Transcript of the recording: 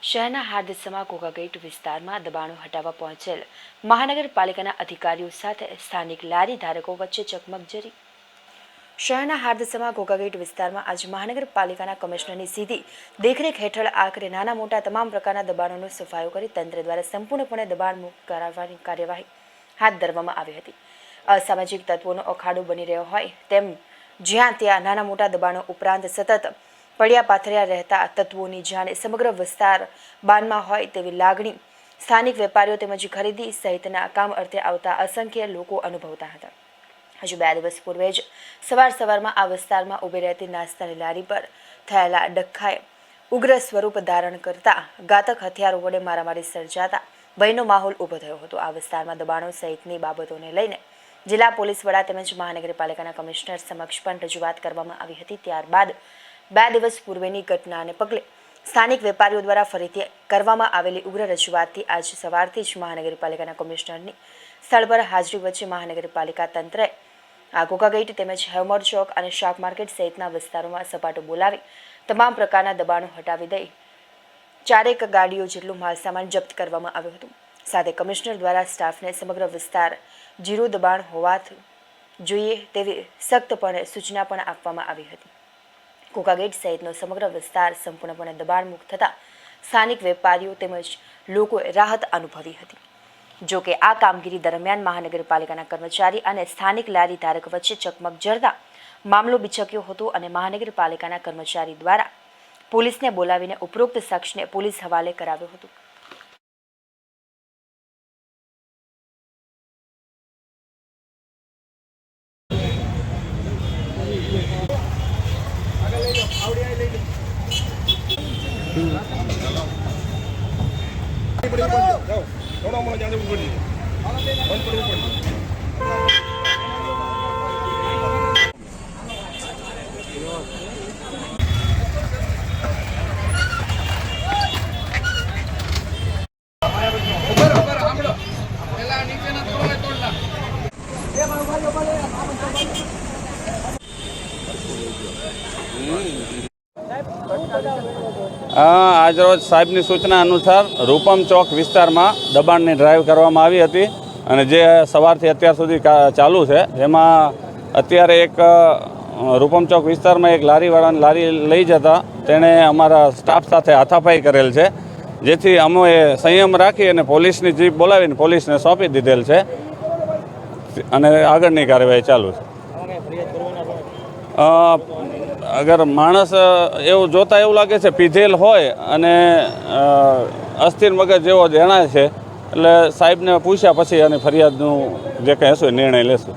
શહેરના હાર્દસમા કોકાગેટ વિસ્તારમાં દબાણો હટાવવા પહોંચેલ મહાનગરપાલિકાના અધિકારીઓ સાથે સ્થાનિક લારી ધારકો વચ્ચે ચકમકજરી। શહેરના હાર્દસમા કોકાગેટ વિસ્તારમાં આજ મહાનગરપાલિકાના કમિશનરની સીધી દેખરેખ હેઠળ આખરે નાના મોટા તમામ પ્રકારના દબાણોનો સફાયો કરી તંત્ર દ્વારા સંપૂર્ણપણે દબાણ મુક્ત કરાવવાની કાર્યવાહી હાથ ધરવામાં આવી હતી। અસામાજિક તત્વોનો અખાડો બની રહ્યો હોય તેમ જ્યાં ત્યાં નાના મોટા દબાણો ઉપરાંત સતત પડ્યા પાથર્યા રહેતા તત્વોની જાણે સમગ્ર વિસ્તાર બાનમાં હોય તેવી લાગણી સ્થાનિક વેપારીઓ તેમજ ખરીદી સહિતના કામ અર્થે આવતા અસંખ્ય લોકો અનુભવતા હતા। હજુ 2 દિવસ પૂર્વે જ સવારમાં આ વિસ્તારમાં ઊભી રહેતી નાસ્તાની લારી પર થયેલા ડખ્ખાએ ઉગ્ર સ્વરૂપ ધારણ કરતા ઘાતક હથિયારો વડે મારામારી સર્જાતા ભયનો માહોલ ઊભો થયો હતો। આ વિસ્તારમાં દબાણો સહિતની બાબતોને લઈને જિલ્લા પોલીસ વડા તેમજ મહાનગરપાલિકાના કમિશનર સમક્ષ પણ રજૂઆત કરવામાં આવી હતી। ત્યારબાદ 2 દિવસ પૂર્વેની ઘટનાને પગલે સ્થાનિક વેપારીઓ દ્વારા ફરીથી કરવામાં આવેલી ઉગ્ર રજૂઆતથી આજ સવારથી જ મહાનગરપાલિકાના કમિશનરની સ્થળ પર હાજરી વચ્ચે મહાનગરપાલિકા તંત્રએ આ કોકાગેટ તેમજ હેવમોર ચોક અને શાક માર્કેટ સહિતના વિસ્તારોમાં સપાટો બોલાવી તમામ પ્રકારના દબાણો હટાવી દઈ 4 ગાડીઓ જેટલું માલસામાન જપ્ત કરવામાં આવ્યો હતો। સાથે કમિશનર દ્વારા સ્ટાફને સમગ્ર વિસ્તાર જીરો દબાણ હોવા જોઈએ તેવી સખ્તપણે સૂચના પણ આપવામાં આવી હતી। કોકાગેટ સહિતનો સમગ્ર વિસ્તાર સંપૂર્ણપણે દબાણ મુક્ત થતા સ્થાનિક વેપારીઓ તેમજ લોકોએ રાહત અનુભવી હતી। જો કે આ કામગીરી દરમિયાન મહાનગરપાલિકાના કર્મચારી અને સ્થાનિક લારી ધારક વચ્ચે ચકમક જરતા મામલો બિચક્યો હતો અને મહાનગરપાલિકાના કર્મચારી દ્વારા પોલીસને બોલાવીને ઉપરોક્ત શખ્સને પોલીસ હવાલે કરાવ્યો હતો। આજરોજ સાહેબની સૂચના અનુસાર રૂપમ ચોક વિસ્તારમાં દબાણની ડ્રાઈવ કરવામાં આવી હતી અને જે સવારથી અત્યાર સુધી ચાલુ છે। જેમાં અત્યારે એક રૂપમ ચોક વિસ્તારમાં એક લારીવાળાને લારી લઈ જતા તેણે અમારા સ્ટાફ સાથે હાથાપાઈ કરેલ છે, જેથી અમે સંયમ રાખી અને પોલીસની જીપ બોલાવીને પોલીસને સોંપી દીધેલ છે અને આગળની કાર્યવાહી ચાલુ છે। અગર માણસ એવું જોતા એવું લાગે છે પીધેલ હોય અને અસ્થિર મગજ જેવો જણાય છે એટલે સાહેબને પૂછ્યા પછી અને ફરિયાદનું જે કંઈ હશે નિર્ણય લેશું।